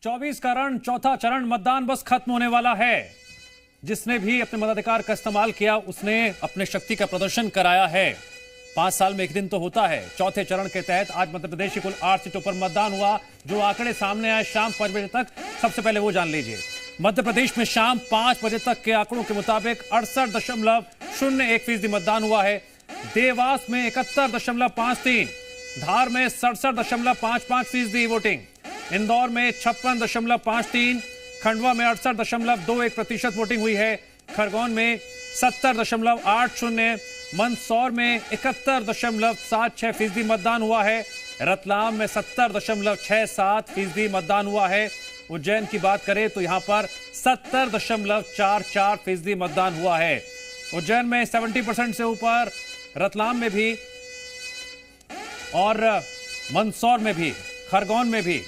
24 का रण, चौथा चरण मतदान बस खत्म होने वाला है। जिसने भी अपने मताधिकार का इस्तेमाल किया उसने अपने शक्ति का प्रदर्शन कराया है। 5 साल में एक दिन तो होता है। चौथे चरण के तहत आज मध्य प्रदेश की कुल 8 सीटों पर मतदान हुआ। जो आंकड़े सामने आए शाम 5 बजे तक, सबसे पहले वो जान लीजिए। मध्य प्रदेश में शाम 5 बजे तक के आंकड़ों के मुताबिक 68.01% मतदान हुआ है। देवास में 71.53, धार में 67.55% वोटिंग, इंदौर में 56.53, खंडवा में 68.21% वोटिंग हुई है, खरगोन में 70.80, मंदसौर में 71.76% मतदान हुआ है, रतलाम में 70.67% मतदान हुआ है। उज्जैन की बात करें तो यहां पर 70.44% मतदान हुआ है। उज्जैन में 70% से ऊपर, रतलाम में भी और मंदसौर में भी, खरगोन में भी,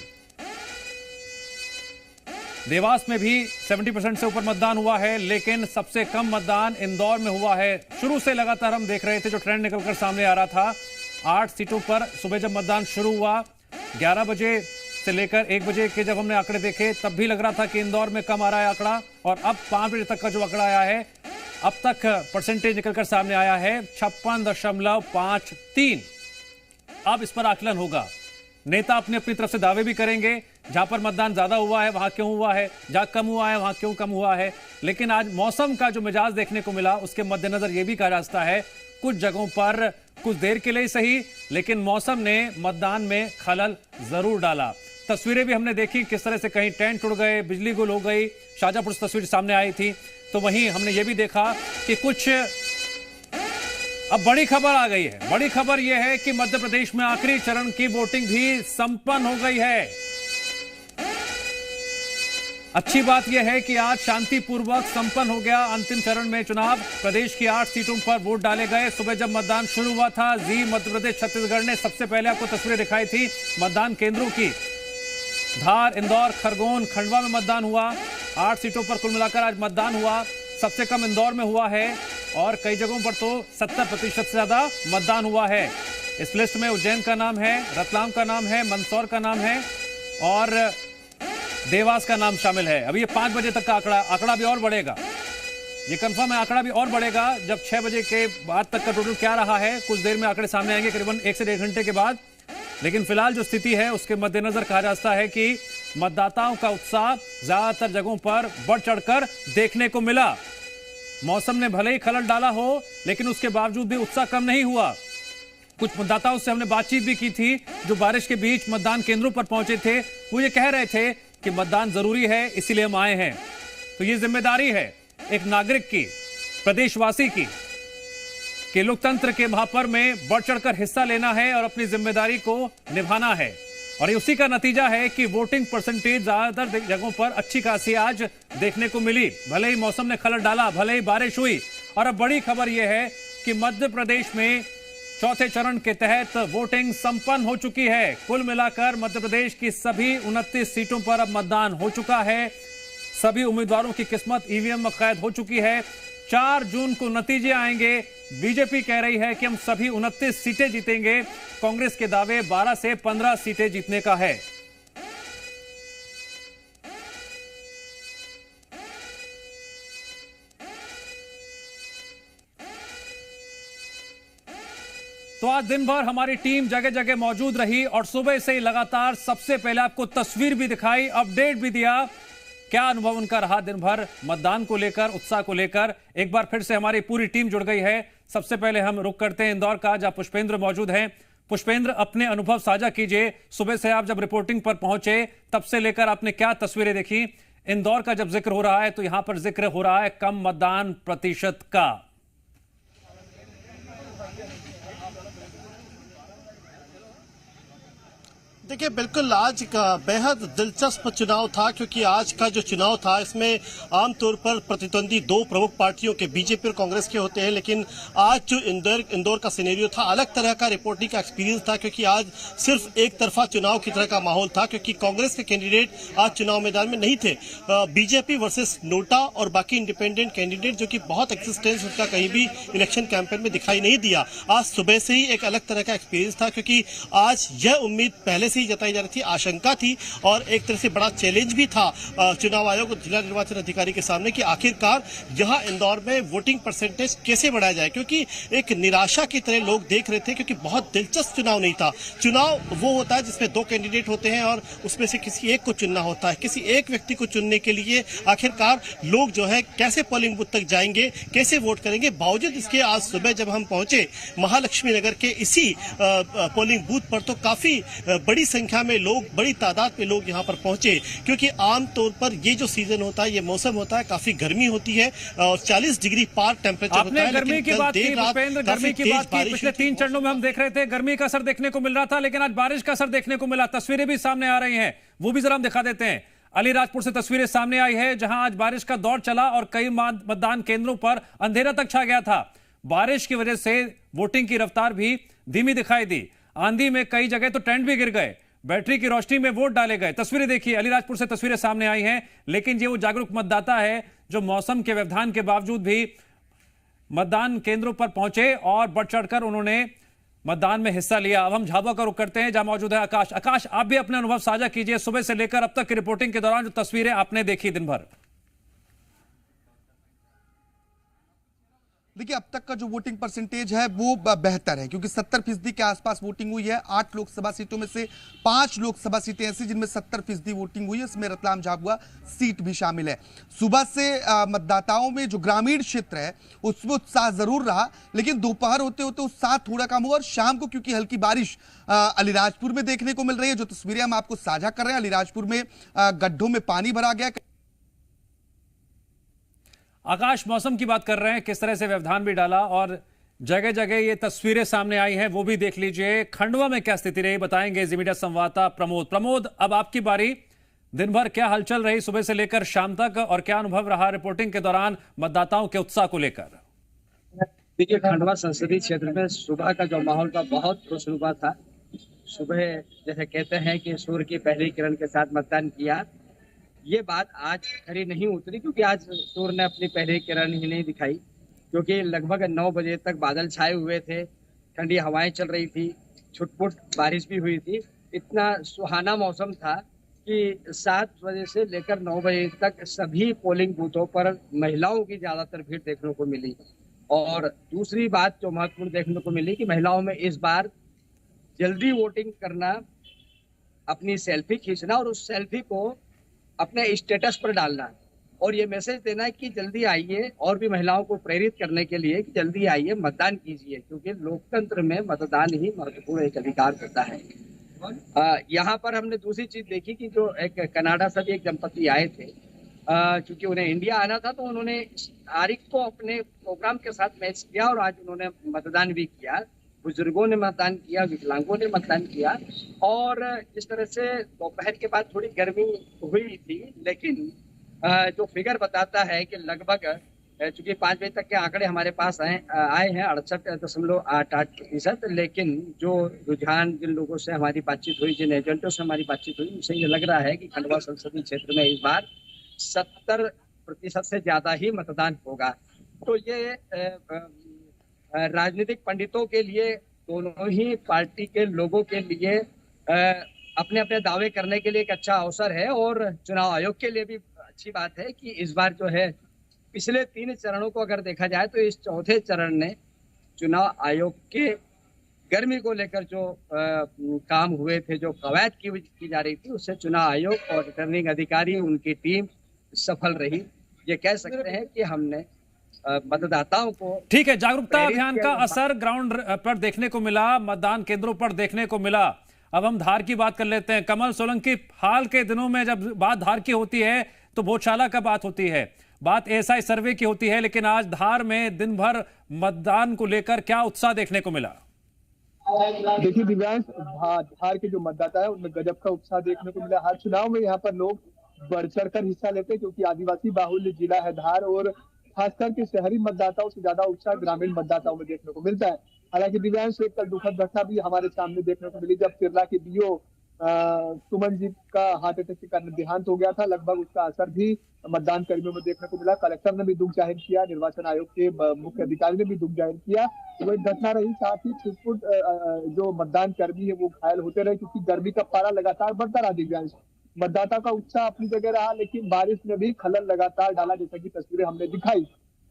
देवास में भी 70% से ऊपर मतदान हुआ है। लेकिन सबसे कम मतदान इंदौर में हुआ है। शुरू से लगातार हम देख रहे थे जो ट्रेंड निकलकर सामने आ रहा था। 8 सीटों पर सुबह जब मतदान शुरू हुआ, 11 बजे से लेकर 1 बजे के जब हमने आंकड़े देखे तब भी लग रहा था कि इंदौर में कम आ रहा है आंकड़ा, और अब 5 बजे तक का जो आंकड़ा आया है, अब तक परसेंटेज निकलकर सामने आया है 56.53। अब इस पर आकलन होगा। नेता अपनी अपनी तरफ से दावे भी करेंगे, जहां पर मतदान ज्यादा हुआ है वहां क्यों हुआ है, जहां कम हुआ है वहां क्यों कम हुआ है। लेकिन आज मौसम का जो मिजाज देखने को मिला उसके मद्देनजर यह भी कहा जा सकता है कुछ जगहों पर कुछ देर के लिए सही, लेकिन मौसम ने मतदान में खलल जरूर डाला। तस्वीरें भी हमने देखी किस तरह से कहीं टेंट उड़ गए, बिजली गुल हो गई। शाहजहांपुर से तस्वीर सामने आई थी, तो वहीं हमने ये भी देखा कि कुछ अब बड़ी खबर आ गई है। बड़ी खबर यह है कि मध्य प्रदेश में आखिरी चरण की वोटिंग भी संपन्न हो गई है। अच्छी बात यह है कि आज शांतिपूर्वक संपन्न हो गया अंतिम चरण में चुनाव। प्रदेश की 8 सीटों पर वोट डाले गए। सुबह जब मतदान शुरू हुआ था, जी मध्य प्रदेश छत्तीसगढ़ ने सबसे पहले आपको तस्वीरें दिखाई थी मतदान केंद्रों की। धार, इंदौर, खरगोन, खंडवा में मतदान हुआ। 8 सीटों पर कुल मिलाकर आज मतदान हुआ। सबसे कम इंदौर में हुआ है और कई जगहों पर तो 70% से ज्यादा मतदान हुआ है। इस लिस्ट में उज्जैन का नाम है, रतलाम का नाम है, मंदसौर का नाम है और देवास का नाम शामिल है। अभी ये 5 बजे तक का आंकड़ा भी और बढ़ेगा। ये कंफर्म है, आंकड़ा भी और बढ़ेगा जब 6 बजे के बाद तक का टोटल क्या रहा है। कुछ देर में आंकड़े सामने आएंगे, करीबन 1 से 1.5 घंटे के बाद। लेकिन फिलहाल जो स्थिति है उसके मद्देनजर कहा जाता है कि मतदाताओं का उत्साह ज्यादातर जगहों पर बढ़ चढ़कर देखने को मिला। मौसम ने भले ही खलल डाला हो, लेकिन उसके बावजूद भी उत्साह कम नहीं हुआ। कुछ मतदाताओं से हमने बातचीत भी की थी जो बारिश के बीच मतदान केंद्रों पर पहुंचे थे। वो ये कह रहे थे कि मतदान जरूरी है, इसीलिए हम आए हैं। तो ये जिम्मेदारी है एक नागरिक की, प्रदेशवासी की, कि लोकतंत्र के महापर्व में बढ़ चढ़कर हिस्सा लेना है और अपनी जिम्मेदारी को निभाना है। और ये उसी का नतीजा है कि वोटिंग परसेंटेज ज्यादातर जगहों पर अच्छी खासी आज देखने को मिली। भले ही मौसम ने खलल डाला, भले ही बारिश हुई। और अब बड़ी खबर यह है कि मध्य प्रदेश में चौथे चरण के तहत वोटिंग संपन्न हो चुकी है। कुल मिलाकर मध्य प्रदेश की सभी 29 सीटों पर अब मतदान हो चुका है। सभी उम्मीदवारों की किस्मत ईवीएम में कैद हो चुकी है। 4 जून को नतीजे आएंगे। बीजेपी कह रही है कि हम सभी 29 सीटें जीतेंगे। कांग्रेस के दावे 12 से 15 सीटें जीतने का है। तो आज दिन भर हमारी टीम जगह जगह मौजूद रही और सुबह से ही लगातार सबसे पहले आपको तस्वीर भी दिखाई, अपडेट भी दिया। क्या अनुभव उनका रहा दिन भर मतदान को लेकर, उत्साह को लेकर। एक बार फिर से हमारी पूरी टीम जुड़ गई है। सबसे पहले हम रुक करते हैं इंदौर का, जहां पुष्पेंद्र मौजूद हैं। पुष्पेंद्र, अपने अनुभव साझा कीजिए। सुबह से आप जब रिपोर्टिंग पर पहुंचे तब से लेकर आपने क्या तस्वीरें देखी। इंदौर का जब जिक्र हो रहा है तो यहां पर जिक्र हो रहा है कम मतदान प्रतिशत का। देखिए, बिल्कुल आज का बेहद दिलचस्प चुनाव था, क्योंकि आज का जो चुनाव था इसमें आमतौर पर प्रतिद्वंदी 2 प्रमुख पार्टियों के, बीजेपी और कांग्रेस के होते हैं। लेकिन आज जो इंदौर का सिनेरियो था, अलग तरह का रिपोर्टिंग का एक्सपीरियंस था, क्योंकि आज सिर्फ एक तरफा चुनाव की तरह का माहौल था, क्योंकि कांग्रेस के कैंडिडेट आज चुनाव मैदान में नहीं थे। बीजेपी वर्सेस नोटा और बाकी इंडिपेंडेंट कैंडिडेट, जो कि बहुत एक्सिस्टेंस उनका कहीं भी इलेक्शन कैंपेन में दिखाई नहीं दिया। आज सुबह से ही एक अलग तरह का एक्सपीरियंस था, क्योंकि आज यह उम्मीद पहले से ही जताई जा रही थी, आशंका थी और एक तरह से बड़ा चैलेंज भी था चुनाव आयोग और जिला निर्वाचन अधिकारी के सामने कि आखिरकार यहां इंदौर में वोटिंग परसेंटेज कैसे बढ़ाया जाए, क्योंकि एक निराशा की तरह लोग देख रहे थे, क्योंकि बहुत दिलचस्प चुनाव नहीं था। चुनाव वो होता है जिसमें दो कैंडिडेट होते हैं और उसमें से किसी एक को चुनना होता है। किसी एक व्यक्ति को चुनने के लिए आखिरकार लोग जो है कैसे पोलिंग बूथ तक जाएंगे, कैसे वोट करेंगे। बावजूद इसके आज सुबह जब हम पहुंचे महालक्ष्मी नगर के इसी पोलिंग बूथ पर, तो काफी बड़ी संख्या में लोग, बड़ी तादाद में लोग यहां पर पहुंचे, क्योंकि आमतौर पर ये जो सीजन होता है, ये मौसम होता है, काफी गर्मी होती है और 40 डिग्री पार टेम्परेचर होता है। गर्मी की बात की भूपेंद्र, गर्मी की बात की। पिछले 3 चरणों में हम देख रहे थे गर्मी का असर देखने को मिल रहा था, लेकिन आज बारिश का असर देखने को मिला। तस्वीरें भी सामने आ रही हैं, वो भी जरा हम दिखा देते हैं। अलीराजपुर से तस्वीरें सामने आई है, जहां आज बारिश का दौर चला और कई मतदान केंद्रों पर अंधेरा तक छा गया था। बारिश की वजह से वोटिंग की रफ्तार भी धीमी दिखाई दी। आंधी में कई जगह तो टेंट भी गिर गए, बैटरी की रोशनी में वोट डाले गए। तस्वीरें देखिए, अलीराजपुर से तस्वीरें सामने आई हैं, लेकिन ये वो जागरूक मतदाता है जो मौसम के व्यवधान के बावजूद भी मतदान केंद्रों पर पहुंचे और बढ़ चढ़कर उन्होंने मतदान में हिस्सा लिया। अब हम झाबुआ का रुख करते हैं, जहां मौजूद है आकाश। आकाश, आप भी अपने अनुभव साझा कीजिए सुबह से लेकर अब तक की रिपोर्टिंग के दौरान जो तस्वीरें आपने देखी दिन भर। देखिए, अब तक का जो वोटिंग परसेंटेज है वो बेहतर है, क्योंकि 70% के आसपास वोटिंग हुई है। 8 लोकसभा सीटों में से 5 लोकसभा सीटें ऐसी जिनमें 70% वोटिंग हुई है, इसमें रतलाम झाबुआ सीट भी शामिल है। सुबह से मतदाताओं में जो ग्रामीण क्षेत्र है उसमें उत्साह जरूर रहा, लेकिन दोपहर होते होते उत्साह थोड़ा कम हुआ और शाम को क्योंकि हल्की बारिश अलीराजपुर में देखने को मिल रही है। जो तस्वीरें हम आपको साझा कर रहे हैं, अलीराजपुर में गड्ढों में पानी भरा गया। आकाश, मौसम की बात कर रहे हैं, किस तरह से व्यवधान भी डाला और जगह जगह ये तस्वीरें सामने आई हैं, वो भी देख लीजिए। खंडवा में क्या स्थिति रही बताएंगे जी मीडिया संवाददाता प्रमोद, अब आपकी बारी। दिन भर क्या हलचल रही सुबह से लेकर शाम तक और क्या अनुभव रहा रिपोर्टिंग के दौरान मतदाताओं के उत्साह को लेकर? देखिए, खंडवा संसदीय क्षेत्र में सुबह का जो माहौल था बहुत खुशनुमा था। सुबह जैसे कहते हैं कि सूर्य की पहली किरण के साथ मतदान किया, ये बात आज खरी नहीं उतरी, क्योंकि आज सूर्य ने अपनी पहली किरण ही नहीं दिखाई, क्योंकि लगभग 9 बजे तक बादल छाए हुए थे, ठंडी हवाएं चल रही थी, छुटपुट बारिश भी हुई थी। इतना सुहाना मौसम था कि 7 बजे से लेकर 9 बजे तक सभी पोलिंग बूथों पर महिलाओं की ज्यादातर भीड़ देखने को मिली। और दूसरी बात जो महत्वपूर्ण देखने को मिली कि महिलाओं में इस बार जल्दी वोटिंग करना, अपनी सेल्फी खींचना और उस सेल्फी को अपने स्टेटस पर डालना और ये मैसेज देना है कि जल्दी आइए, और भी महिलाओं को प्रेरित करने के लिए कि जल्दी आइए, मतदान कीजिए, क्योंकि लोकतंत्र में मतदान ही महत्वपूर्ण एक अधिकार होता है। यहाँ पर हमने दूसरी चीज देखी कि जो एक कनाडा से भी एक दंपति आए थे, क्योंकि उन्हें इंडिया आना था, तो उन्होंने तारीख को अपने प्रोग्राम के साथ मैच किया और आज उन्होंने मतदान भी किया। बुजुर्गों ने मतदान किया, विकलांगों ने मतदान किया। और इस तरह से दोपहर के बाद थोड़ी गर्मी हुई थी, लेकिन जो फिगर बताता है कि लगभग, चूंकि 5 बजे तक के आंकड़े हमारे पास आए हैं 68.88%, लेकिन जो रुझान जिन लोगों से हमारी बातचीत हुई, जिन एजेंटों से हमारी बातचीत हुई, उनसे ये लग रहा है कि खंडवा संसदीय क्षेत्र में इस बार 70% से ज्यादा ही मतदान होगा। तो ये राजनीतिक पंडितों के लिए, दोनों ही पार्टी के लोगों के लिए अपने अपने दावे करने के लिए एक अच्छा अवसर है, और चुनाव आयोग के लिए भी अच्छी बात है कि इस बार जो है, पिछले 3 चरणों को अगर देखा जाए तो इस चौथे चरण ने चुनाव आयोग के गर्मी को लेकर जो काम हुए थे, जो कवायद की जा रही थी, उससे चुनाव आयोग और रिटर्निंग अधिकारी, उनकी टीम सफल रही। ये कह सकते हैं कि हमने मतदाताओं को, ठीक है, जागरूकता अभियान का असर ग्राउंड पर देखने को मिला, मतदान केंद्रों पर देखने को मिला। अब हम धार की बात कर लेते हैं। कमल सोलंकी, हाल के दिनों में जब बात धार की होती है तो भोजशाला का बात होती है, बात एएसआई सर्वे की होती है, लेकिन आज धार में दिन भर मतदान को लेकर क्या उत्साह देखने को मिला? देखिए दिव्यांश, धार के जो मतदाता है उनमें गजब का उत्साह देखने को मिला। हर चुनाव में यहाँ पर लोग बढ़ चढ़ कर हिस्सा लेते हैं, क्योंकि आदिवासी बाहुल्य जिला है धार, और खासकर के शहरी मतदाताओं से ज्यादा उत्साह ग्रामीण मतदाताओं में देखने को मिलता है। हालांकि दिव्यांश, एक कल दुखद घटना भी हमारे सामने देखने को मिली, जब केरला के बीओ सुमन जी का हार्ट अटैक के कारण देहांत हो गया था। लगभग उसका असर भी मतदान कर्मियों में देखने को मिला। कलेक्टर ने भी दुख जाहिर किया, निर्वाचन आयोग के मुख्य अधिकारी ने भी दुख जाहिर किया। वो एक घटना रही, साथ ही छिटपुट जो मतदान कर्मी है वो घायल होते रहे, क्योंकि गर्मी का पारा लगातार बढ़ता रहा। दिव्यांश, मतदाता का उत्साह अपनी जगह रहा, लेकिन बारिश ने भी खलल लगातार डाला, जैसा कि तस्वीरें हमने दिखाई।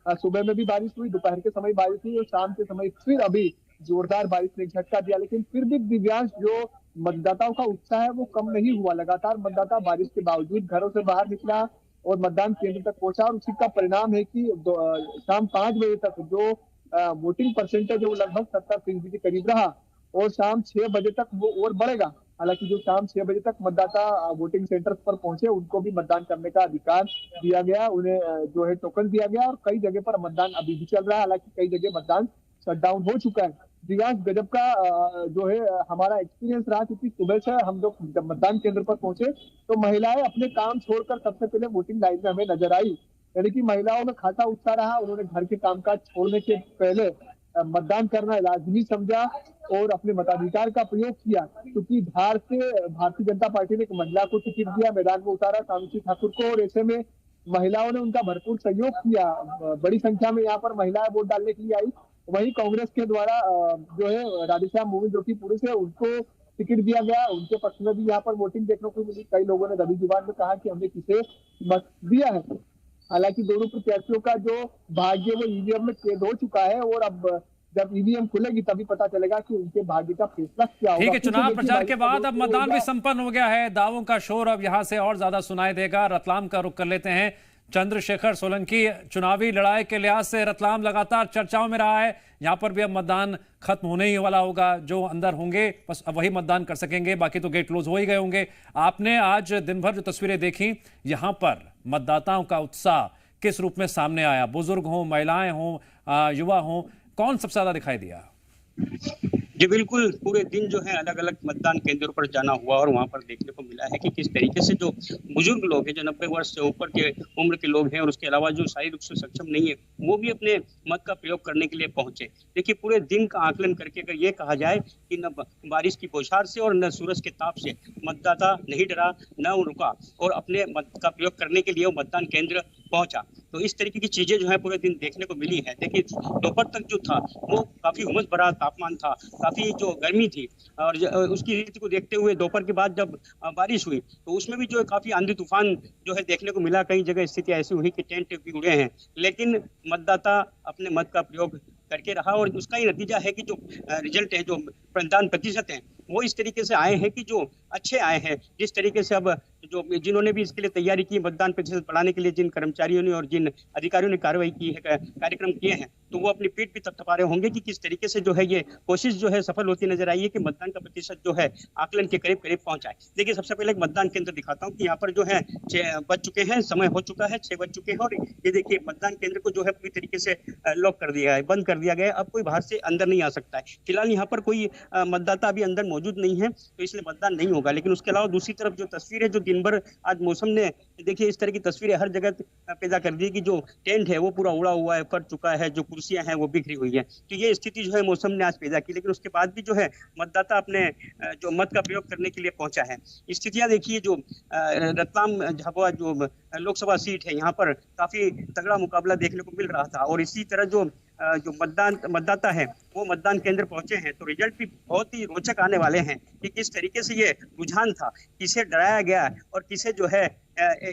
सुबह में भी बारिश हुई, दोपहर के समय बारिश हुई, और शाम के समय फिर अभी जोरदार बारिश ने झटका दिया। लेकिन फिर भी दिव्यांश, जो मतदाताओं का उत्साह है वो कम नहीं हुआ। लगातार मतदाता बारिश के बावजूद घरों से बाहर निकला और मतदान केंद्र तक पहुंचा, और उसी का परिणाम है कि शाम 5 बजे तक जो वोटिंग परसेंटेज है वो लगभग 70% के करीब रहा, और शाम 6 बजे तक वो और बढ़ेगा। हालांकि जो शाम 6 बजे तक मतदाता वोटिंग सेंटर पर पहुंचे, उनको भी मतदान करने का अधिकार दिया गया, उन्हें जो है टोकन दिया गया, और कई जगह पर मतदान अभी भी चल रहा है। हालांकि कई जगह मतदान शटडाउन हो चुका है। दिव्यांश, गजब का जो है हमारा एक्सपीरियंस रहा, क्योंकि सुबह से हम लोग जब मतदान केंद्र पर पहुंचे तो महिलाएं अपने काम छोड़कर सबसे पहले वोटिंग लाइन में हमें नजर आई। यानी कि महिलाओं में खासा उत्साह रहा। उन्होंने घर के कामकाज छोड़ने के पहले मतदान करना लाजमी समझा और अपने मताधिकार का प्रयोग किया, क्योंकि धार से भारतीय जनता पार्टी ने एक महिला को टिकट दिया, मैदान में उतारा, सावित्री ठाकुर को, और ऐसे में महिलाओं ने उनका भरपूर सहयोग किया। बड़ी संख्या में यहाँ पर महिलाएं वोट डालने के लिए आई। वहीं कांग्रेस के द्वारा जो है राधेश्याम मोविल, जो कि पुरुष है, उनको टिकट दिया गया। उनके पक्ष में भी यहाँ पर वोटिंग देखने को मिली। कई लोगों ने दबी जुबान में कहा कि हमने किसे मत दिया है। हालांकि दोनों प्रत्याशियों का जो भाग्य वो ईवीएम में कैद हो चुका है, और अब जब ईवीएम खुलेगी तभी पता चलेगा कि उनके भाग्य का फैसला क्या होगा। ठीक है, चुनाव प्रचार के बाद अब मतदान भी संपन्न हो गया है। दावों का शोर अब यहां से और ज्यादा सुनाई देगा। रतलाम का रुख कर लेते हैं। चंद्रशेखर सोलंकी, चुनावी लड़ाई के लिहाज से रतलाम लगातार चर्चाओं में रहा है। यहां पर भी अब मतदान खत्म होने ही वाला होगा। जो अंदर होंगे बस अब वही मतदान कर सकेंगे, बाकी तो गेट क्लोज हो ही गए होंगे। आपने आज दिन भर जो तस्वीरें देखी, यहां पर मतदाताओं का उत्साह किस रूप में सामने आया? बुजुर्ग हों, महिलाएं हों, युवा हों, कौन सबसे ज्यादा दिखाई दिया? जी बिल्कुल, पूरे दिन जो है अलग अलग मतदान केंद्रों पर जाना हुआ, और वहां पर देखने को मिला है कि किस तरीके से जो बुजुर्ग लोग हैं, जो 90 वर्ष से ऊपर के उम्र के लोग हैं, और उसके अलावा जो शारीरिक रूप से सक्षम नहीं है, वो भी अपने मत का प्रयोग करने के लिए पहुंचे। देखिए, पूरे दिन का आकलन करके अगर ये कहा जाए कि न बारिश की बौछार से और न सूरज के ताप से मतदाता नहीं डरा, न रुका, और अपने मत का प्रयोग करने के लिए वो मतदान केंद्र पहुंचा। तो इस तरीके की चीजें जो है पूरे दिन देखने को मिली है। देखिए, दोपहर तक जो था वो काफी उमस भरा तापमान था, काफी जो गर्मी थी, और उसकी रीति को देखते हुए दोपहर के बाद जब बारिश हुई तो उसमें भी जो है काफी आंधी तूफान जो है देखने को मिला। कई जगह स्थितियां ऐसी हुई कि टेंट भी उड़े हैं, लेकिन मतदाता अपने मत का प्रयोग करके रहा, और उसका ही नतीजा है कि जो रिजल्ट है, जो मतदान प्रतिशत है, वो इस तरीके से आए हैं कि जो अच्छे आए हैं। जिस तरीके से अब जो जिन्होंने भी इसके लिए तैयारी की, मतदान प्रतिशत बढ़ाने के लिए जिन कर्मचारियों ने और जिन अधिकारियों ने कार्रवाई की है, कार्यक्रम किए हैं, तो वो अपनी पीठ भी थपथपा रहे होंगे कि किस तरीके से जो है ये कोशिश जो है सफल होती नजर आई है कि मतदान का प्रतिशत जो है आकलन के करीब करीब पहुंचा है। देखिए, सबसे पहले एक मतदान केंद्र दिखाता हूँ कि यहाँ पर जो है 6 बज चुके हैं, समय हो चुका है, 6 बज चुके हैं, और ये देखिए मतदान केंद्र को जो है पूरी तरीके से लॉक कर दिया है, बंद कर दिया गया है। अब कोई बाहर से अंदर नहीं आ सकता है। फिलहाल यहाँ पर कोई मतदाता अभी अंदर मौजूद नहीं है, तो इसलिए मतदान नहीं होगा। लेकिन उसके अलावा दूसरी तरफ जो तस्वीर है, जो दिन भर आज मौसम ने देखिए इस तरह की तस्वीरें हर जगह पैदा कर दी कि जो टेंट है वो पूरा उड़ा हुआ है, फट चुका है, जो कुर्सियां हैं वो बिखरी हुई है। तो ये स्थिति जो है मौसम ने आज पैदा की, लेकिन उसके बाद भी जो है मतदाता अपने जो मत का प्रयोग करने के लिए पहुंचा है। स्थितियां देखिए, जो रतलाम झाबुआ जो लोकसभा सीट है, यहाँ पर काफी तगड़ा मुकाबला देखने को मिल रहा था, और इसी तरह जो मतदाता है वो मतदान केंद्र पहुंचे हैं, तो रिजल्ट भी बहुत ही रोचक आने वाले हैं कि किस तरीके से ये रुझान था, किसे डराया गया और किसे जो है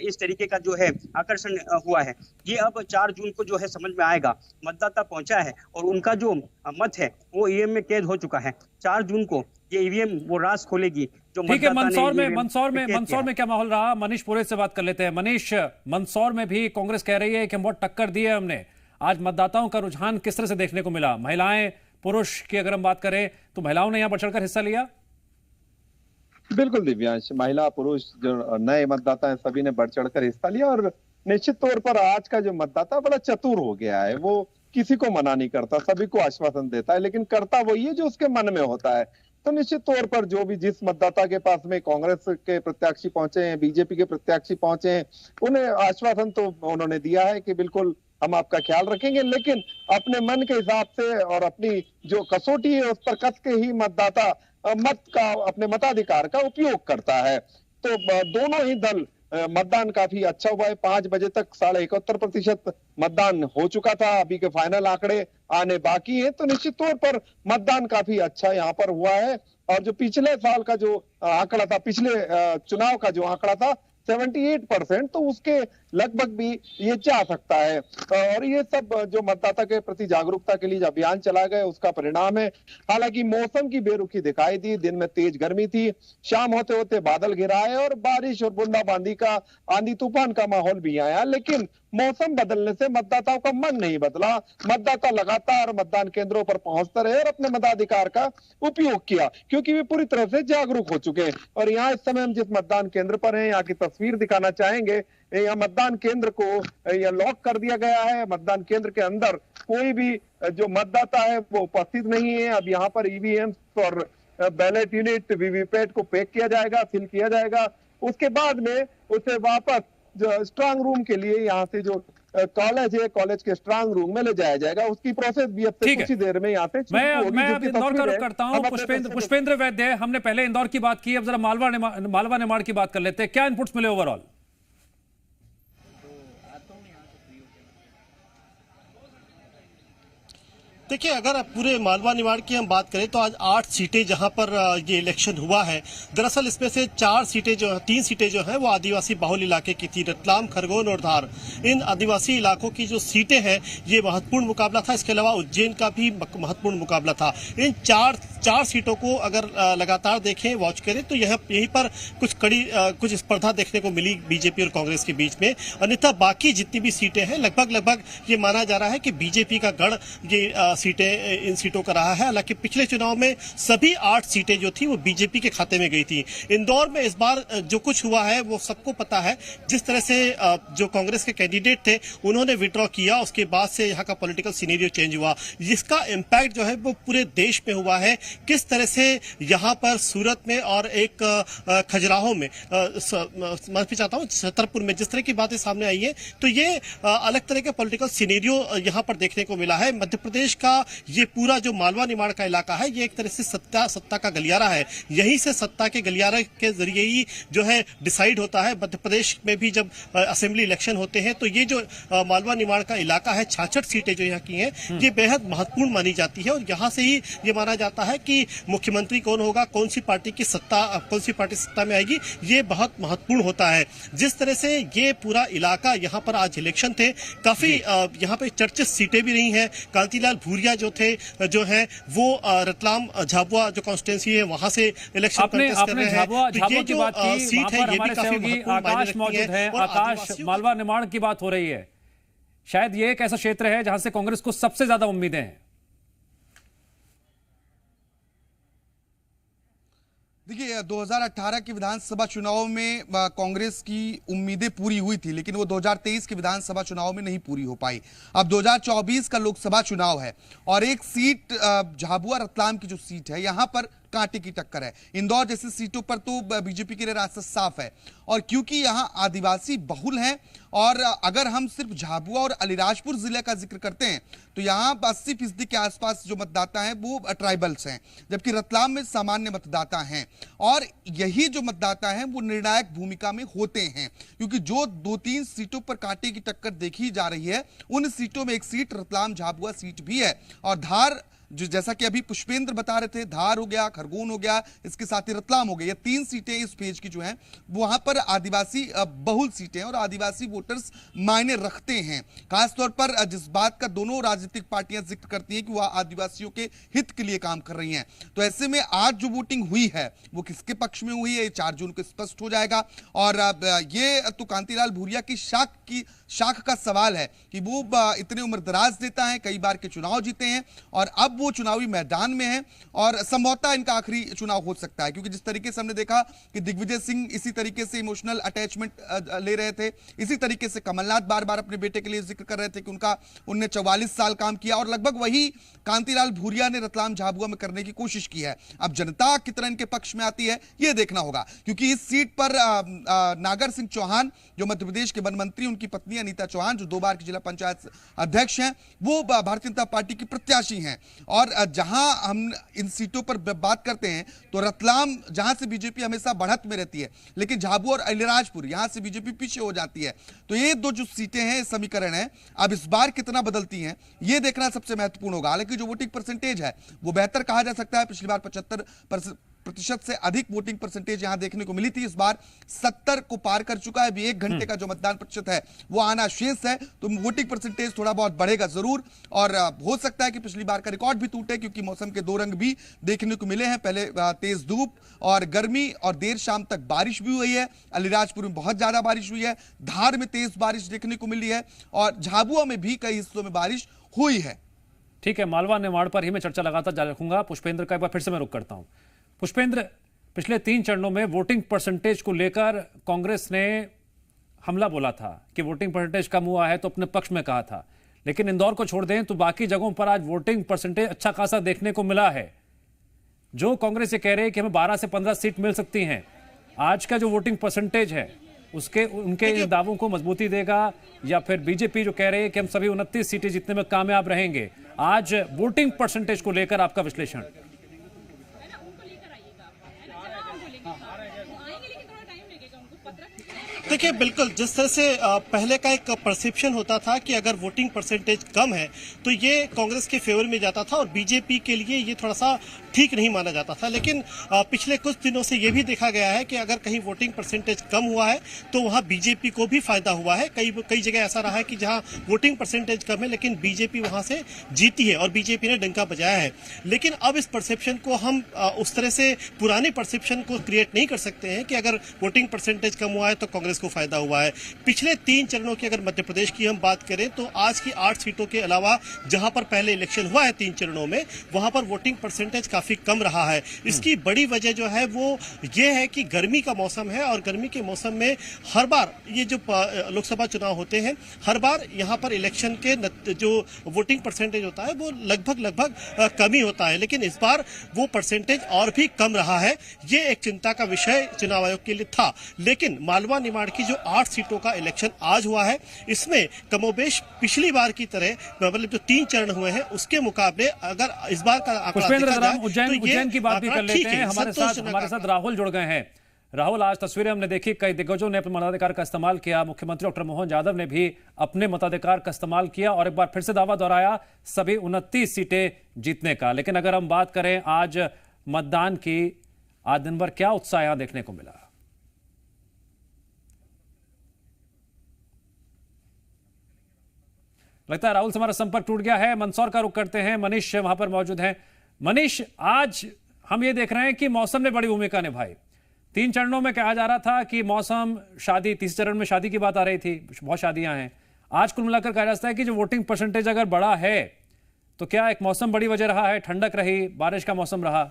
इस तरीके का जो है आकर्षण हुआ है। ये अब 4 जून को जो है समझ में आएगा। मतदाता पहुंचा है और उनका जो मत है वो ईवीएम में कैद हो चुका है। 4 जून को ये ईवीएम वो राज खोलेगी जो ठीक है। मंदसौर में क्या माहौल रहा? मनीष पुरे से बात कर लेते हैं। मनीष, मंदसौर में भी कांग्रेस कह रही है कि हम बहुत टक्कर दी है हमने। आज मतदाताओं का रुझान किस तरह से देखने को मिला? महिलाएं, पुरुष की अगर हम बात करें तो महिलाओं ने यहां बढ़ चढ़कर हिस्सा लिया? बिल्कुल दिव्यांश, महिला पुरुष जो नए मतदाता हैं सभी ने बढ़ चढ़कर हिस्सा लिया, और निश्चित तौर पर आज का जो मतदाता बड़ा चतुर हो गया है। वो किसी को मना नहीं करता, सभी को आश्वासन देता है, लेकिन करता वही है जो उसके मन में होता है। तो निश्चित तौर पर जो भी जिस मतदाता के पास में कांग्रेस के प्रत्याशी पहुंचे हैं, बीजेपी के प्रत्याशी पहुंचे हैं, उन्हें आश्वासन तो उन्होंने दिया है कि बिल्कुल हम आपका ख्याल रखेंगे, लेकिन अपने मन के हिसाब से और अपनी जो कसौटी है उस पर कस के ही मतदाता मत का, अपने मताधिकार का उपयोग करता है। तो दोनों ही दल मतदान काफी अच्छा हुआ है। 5 बजे तक 71.5% मतदान हो चुका था। अभी के फाइनल आंकड़े आने बाकी हैं। तो निश्चित तौर पर मतदान काफी अच्छा यहाँ पर हुआ है। और जो पिछले साल का जो आंकड़ा था, पिछले चुनाव का जो आंकड़ा था 78%, तो उसके लगभग भी ये जा सकता है। और ये सब जो मतदाता के प्रति जागरूकता के लिए जो अभियान चला गया उसका परिणाम है। हालांकि मौसम की बेरुखी दिखाई दी। दिन में तेज गर्मी थी, शाम होते होते बादल घिराए और बारिश और बूंदाबांदी का, आंधी तूफान का माहौल भी आया। लेकिन मौसम बदलने से मतदाताओं का मन नहीं बदला। मतदाता लगातार मतदान केंद्रों पर पहुंचते रहे और अपने मताधिकार का उपयोग किया, क्योंकि वे पूरी तरह से जागरूक हो चुके हैं। और यहाँ इस समय हम जिस मतदान केंद्र पर हैं, यहाँ की तस्वीर दिखाना चाहेंगे। यहाँ मतदान केंद्र को यह लॉक कर दिया गया है। मतदान केंद्र के अंदर कोई भी जो मतदाता है वो उपस्थित नहीं है। अब यहाँ पर ईवीएम और बैलेट यूनिट, वीवीपैट को पैक किया जाएगा, सील किया जाएगा। उसके बाद में उसे वापस जो स्ट्रांग रूम के लिए, यहाँ से जो कॉलेज है, कॉलेज के स्ट्रांग रूम में ले जाया जाएगा। उसकी प्रोसेस भी अब से कुछ ही देर में यहाँ से मैं अब इंदौर का रुख करता हूँ। पुष्पेंद्र वैद्य, हमने पहले इंदौर की बात की, अब जरा मालवा निमाड़ की बात कर लेते हैं। क्या इनपुट्स मिले ओवरऑल? देखिए, अगर पूरे मालवा निमाड़ की हम बात करें तो आज 8 सीटें जहां पर ये इलेक्शन हुआ है। दरअसल इसमें से 3 सीटें जो है वो आदिवासी बाहुल इलाके की थी, रतलाम, खरगोन और धार। इन आदिवासी इलाकों की जो सीटें हैं ये महत्वपूर्ण मुकाबला था। इसके अलावा उज्जैन का भी महत्वपूर्ण मुकाबला था। इन चार सीटों को अगर लगातार देखें, वॉच करें, तो यहीं पर कुछ स्पर्धा देखने को मिली बीजेपी और कांग्रेस के बीच में। अन्यथा बाकी जितनी भी सीटें हैं लगभग ये माना जा रहा है कि बीजेपी का गढ़ ये इन सीटों का रहा है। हालांकि पिछले चुनाव में सभी 8 सीटें जो थी वो बीजेपी के खाते में गई थी। इंदौर में इस बार जो कुछ हुआ है वो सबको पता है। जिस तरह से जो कांग्रेस के कैंडिडेट थे उन्होंने विड्रॉ किया, उसके बाद से यहाँ का पॉलिटिकल सिनेरियो चेंज हुआ, जिसका इम्पैक्ट जो है वो पूरे देश में हुआ है। किस तरह से यहाँ पर सूरत में और एक खजुराहो में, माफी चाहता हूँ, छतरपुर में जिस तरह की बातें सामने आई है, तो ये अलग तरह का पॉलिटिकल सिनेरियो यहाँ पर देखने को मिला है। मध्य प्रदेश का ये पूरा जो मालवा निमाड़ का इलाका है ये एक तरह से सत्ता का गलियारा है। यहीं से सत्ता के गलियारे के जरिए ही जो है डिसाइड होता है। मध्य प्रदेश में भी जब असेंबली इलेक्शन होते हैं तो ये जो मालवा निमाड़ का इलाका है, 66 सीटें जो यहाँ की हैं, ये बेहद महत्वपूर्ण मानी जाती है। और यहाँ से ही ये माना जाता है कि मुख्यमंत्री कौन होगा, कौन सी पार्टी सत्ता में आएगी, ये बहुत महत्वपूर्ण होता है। जिस तरह से ये पूरा इलाका, यहाँ पर आज इलेक्शन थे, काफी यहाँ पे चर्चित सीटें भी रही हैं। कांतिलाल भूरिया जो है वो रतलाम झाबुआ जो कॉन्स्टिट्यूंसी है वहां से इलेक्शन कंटेस्ट कर रहे हैं। झाबुआ की बात की, सीट है, ये भी काफी आकाश मौजूद है। आकाश, मालवा निमाड़ की बात हो रही है। शायद ये एक ऐसा क्षेत्र है जहां से कांग्रेस को सबसे ज्यादा उम्मीदें हैं। देखिए, 2018 के विधानसभा चुनाव में कांग्रेस की उम्मीदें पूरी हुई थी, लेकिन वो 2023 के विधानसभा चुनाव में नहीं पूरी हो पाई। अब 2024 का लोकसभा चुनाव है और एक सीट झाबुआ रतलाम की जो सीट है, यहां पर कांटे की टक्कर है। इंदौर जैसी सीटों पर तो बीजेपी के लिए रास्ता साफ है। और क्योंकि यहां आदिवासी बहुल हैं, और अगर हम सिर्फ झाबुआ और अलीराजपुर जिले का जिक्र करते हैं तो यहां 80% के आसपास जो मतदाता हैं वो ट्राइबल्स हैं, जबकि रतलाम में सामान्य मतदाता हैं। और यही जो मतदाता हैं वो निर्णायक भूमिका में होते हैं, क्योंकि जो 2-3 सीटों पर कांटे की टक्कर देखी जा रही है, उन सीटों में एक सीट रतलाम झाबुआ सीट भी है। और धार, जो जैसा कि अभी पुष्पेंद्र बता रहे थे, धार हो गया, खरगोन हो गया, इसके साथ ही रतलाम हो गया, ये 3 सीटें इस पेज की जो हैं वहां पर आदिवासी बहुल सीटें हैं और आदिवासी वोटर्स मायने रखते हैं। खासतौर पर जिस बात का दोनों राजनीतिक पार्टियां जिक्र करती हैं कि वह आदिवासियों के हित के लिए काम कर रही हैं। तो ऐसे में आज जो वोटिंग हुई है वो किसके पक्ष में हुई है, 4 जून को स्पष्ट हो जाएगा। और ये तो कांतिलाल भूरिया की शाख का सवाल है कि वो इतने उम्रदराज नेता हैं, कई बार के चुनाव जीते हैं और अब वो चुनावी मैदान में है और संभवतः इनका आखिरी चुनाव हो सकता है। क्योंकि जिस तरीके से हमने देखा कि दिग्विजय सिंह इसी तरीके से इमोशनल अटैचमेंट ले रहे थे, इसी तरीके से कमलनाथ बार बार अपने बेटे के लिए जिक्र कर रहे थे कि उनने 44 साल काम किया, और लगभग वही कांतिलाल भूरिया ने रतलाम झाबुआ में करने की कोशिश की है। अब जनता कितना इनके पक्ष में आती है यह देखना होगा, क्योंकि इस सीट पर नागर सिंह चौहान जो मध्य प्रदेश के वन मंत्री, उनकी पत्नी अनीता चौहान जो 2 बार की जिला पंचायत अध्यक्ष हैं, वो भारतीय जनता पार्टी की प्रत्याशी हैं। और जहां हम इन सीटों पर बात करते हैं तो रतलाम, जहां से बीजेपी हमेशा बढ़त में रहती है, लेकिन झाबुआ और अलीराजपुर यहां से बीजेपी पीछे हो जाती है। तो ये दो जो सीटें हैं, समीकरण है, अब इस बार कितना बदलती हैं ये देखना सबसे महत्वपूर्ण होगा। हालांकि जो वोटिंग परसेंटेज है वो बेहतर कहा जा सकता है। पिछली बार 75% से अधिक वोटिंग परसेंटेज यहां देखने को मिली थी, इस बार 70 को पार कर चुका है। अभी 1 घंटे का जो मतदान प्रतिशत है वो आना शेष है, तो वोटिंग परसेंटेज थोड़ा बहुत बढ़ेगा जरूर। और हो सकता है कि पिछली बार का रिकॉर्ड भी टूटे, क्योंकि मौसम के दो रंग भी देखने को मिले हैं। पहले तेज धूप और गर्मी, और देर शाम तक बारिश भी हुई है। अलीराजपुर में बहुत ज्यादा बारिश हुई है, धार में तेज बारिश देखने को मिली है, और झाबुआ में भी कई हिस्सों में बारिश हुई है। ठीक है, मालवा निमाड़ पर ही मैं चर्चा लगातार जारी रखूंगा। पुष्पेंद्र का एक बार फिर से मैं रुक करता हूं। पुष्पेंद्र, पिछले 3 चरणों में वोटिंग परसेंटेज को लेकर कांग्रेस ने हमला बोला था कि वोटिंग परसेंटेज कम हुआ है, तो अपने पक्ष में कहा था। लेकिन इंदौर को छोड़ दें तो बाकी जगहों पर आज वोटिंग परसेंटेज अच्छा खासा देखने को मिला है। जो कांग्रेस ये कह रहे हैं कि हमें 12 से 15 सीट मिल सकती हैं, आज का जो वोटिंग परसेंटेज है उसके उनके दावों को मजबूती देगा, या फिर बीजेपी जो कह रही है कि हम सभी 29 सीटें जीतने में कामयाब रहेंगे? आज वोटिंग परसेंटेज को लेकर आपका विश्लेषण। देखिए, बिल्कुल जिस तरह से पहले का एक परसेप्शन होता था कि अगर वोटिंग परसेंटेज कम है तो ये कांग्रेस के फेवर में जाता था और बीजेपी के लिए ये थोड़ा सा ठीक नहीं माना जाता था। लेकिन पिछले कुछ दिनों से ये भी देखा गया है कि अगर कहीं वोटिंग परसेंटेज कम हुआ है तो वहाँ बीजेपी को भी फायदा हुआ है। कई जगह ऐसा रहा है कि जहाँ वोटिंग परसेंटेज कम है लेकिन बीजेपी वहाँ से जीती है और बीजेपी ने डंका बजाया है। लेकिन अब इस परसेप्शन को हम उस तरह से पुराने परसेप्शन को क्रिएट नहीं कर सकते हैं कि अगर वोटिंग परसेंटेज कम हुआ है तो कांग्रेस को फायदा हुआ है। पिछले 3 चरणों की अगर मध्य प्रदेश की हम बात करें तो आज की 8 सीटों के अलावा जहां पर पहले इलेक्शन हुआ है 3 चरणों में, वहां पर वोटिंग परसेंटेज काफी कम रहा है। इसकी बड़ी वजह जो है वो ये है कि गर्मी का मौसम है और गर्मी के मौसम में हर बार ये जो लोकसभा चुनाव होते हैं, हर बार यहाँ पर इलेक्शन के जो वोटिंग परसेंटेज होता है वो लगभग कम ही होता है। लेकिन इस बार वो परसेंटेज और भी कम रहा है। ये एक चिंता का विषय चुनाव आयोग के लिए था। लेकिन मालवा निमाड़ की जो 8 सीटों का इलेक्शन आज हुआ है, इसमें कमोबेश पिछली बार की तरह, मतलब जो 3 चरण हुए हैं उसके मुकाबले अगर इस बार का आंकड़ा देखा जाए तो उज्जैन की बात भी कर लेते हैं। हमारे साथ राहुल जुड़ गए हैं। राहुल, आज तस्वीरें हमने देखी, कई दिग्गजों ने अपने मताधिकार का इस्तेमाल किया। मुख्यमंत्री डॉक्टर मोहन यादव ने भी अपने मताधिकार का इस्तेमाल किया और एक बार फिर से दावा दोहराया सभी 29 सीटें जीतने का। लेकिन अगर हम बात करें आज मतदान की, आज दिन भर क्या उत्साह यहां देखने को मिला? लगता है राहुल से हमारा संपर्क टूट गया है। मंदसौर का रुख करते हैं, मनीष वहां पर मौजूद हैं। मनीष, आज हम ये देख रहे हैं कि मौसम ने बड़ी भूमिका निभाई। 3 चरणों में कहा जा रहा था कि मौसम, शादी, तीसरे चरण में शादी की बात आ रही थी, बहुत शादियां हैं। आज कुल मिलाकर कहा जाता है कि जो वोटिंग परसेंटेज अगर बढ़ा है तो क्या एक मौसम बड़ी वजह रहा है? ठंडक रही, बारिश का मौसम रहा?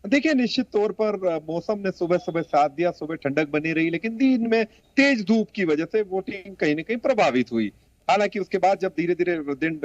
देखिए, निश्चित तौर पर मौसम ने सुबह सुबह साथ दिया, सुबह ठंडक बनी रही, लेकिन दिन में तेज धूप की वजह से वोटिंग कहीं ना कहीं प्रभावित हुई। हालांकि उसके बाद जब धीरे धीरे दिन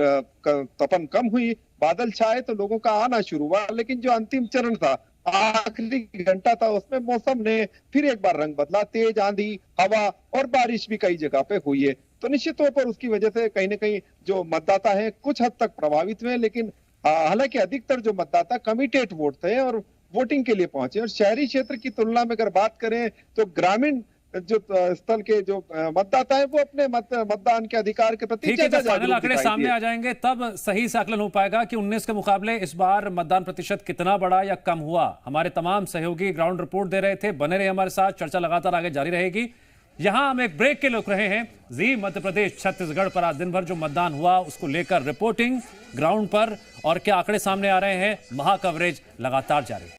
तपन कम हुई, बादल छाए तो लोगों का आना शुरू हुआ। लेकिन जो अंतिम चरण था, आखिरी घंटा था, उसमें मौसम ने फिर एक बार रंग बदला। तेज आंधी, हवा और बारिश भी कई जगह पे हुई है। तो निश्चित तौर पर उसकी वजह से कहीं ना कहीं जो मतदाता है कुछ हद तक प्रभावित हुए। लेकिन हालांकि अधिकतर जो मतदाता कमिटेड वोट थे और वोटिंग के लिए पहुंचे। और शहरी क्षेत्र की तुलना में अगर बात करें तो ग्रामीण जो स्थल के जो मतदाता है वो अपने मतदान के अधिकार के प्रति ज्यादा फाइनल आंकड़े सामने आ जाएंगे तब सही से आकलन हो पाएगा कि 19 के मुकाबले इस बार मतदान प्रतिशत कितना बढ़ा या कम हुआ। हमारे तमाम सहयोगी ग्राउंड रिपोर्ट दे रहे थे, बने रहे हमारे साथ, चर्चा लगातार आगे जारी रहेगी। यहां हम एक ब्रेक के लिए रुक रहे हैं। जी मध्य प्रदेश छत्तीसगढ़ पर आज दिन भर जो मतदान हुआ उसको लेकर रिपोर्टिंग ग्राउंड पर और क्या आंकड़े सामने आ रहे हैं, महा कवरेज लगातार जारी है।